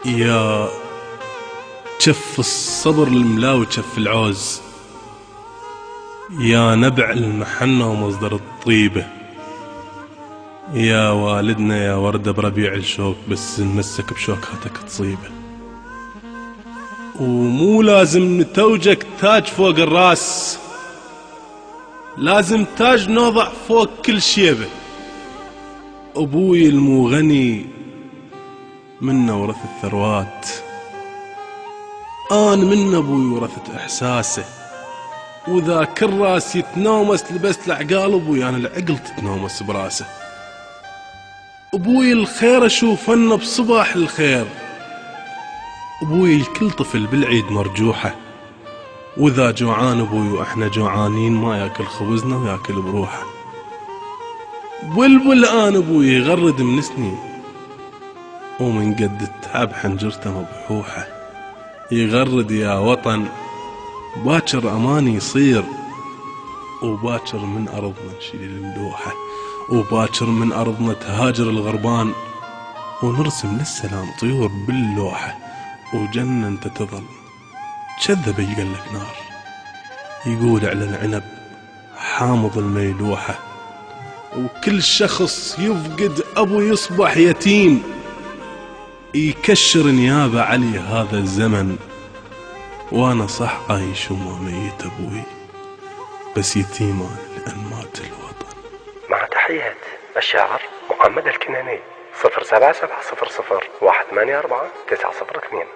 يا جف الصبر الملاوي جف العوز، يا نبع المحنة ومصدر الطيبة، يا والدنا يا وردة بربيع الشوك، بس نمسك بشوكاتك تصيبه. ومو لازم نتوجك تاج فوق الراس، لازم تاج نوضع فوق كل شيبة. أبوي المو غني منه ورث الثروات، أنا من أبوي ورثت إحساسه، وذاك الراس يتنومس لبس العقال، أبوي أنا العقل تتنومس براسه. أبوي الخير أشوفنه بصباح الخير، أبوي الكل طفل بالعيد مرجوحة، وإذا جوعان أبوي وإحنا جوعانين ما ياكل خبزنا وياكل بروحه. بلبل آن أبوي يغرد من سنين، ومن قد التعب حنجرته مبحوحة. يغرد يا وطن باكر أماني يصير، وباكر من أرضنا نشيل الملوحة، وباكر من أرضنا تهاجر الغربان، ونرسم للسلام طيور باللوحة. وجنة انت تظل كذب يقلك نار، يقول على العنب حامض الميلوحة. وكل شخص يفقد أبو يصبح يتيم، يكشر نيابة علي هذا الزمن. وانا صح عايش وما ميت ابوي، بس يتيمان لان مات الوطن. مع تحية الشاعر محمد الكناني 07700 184 902.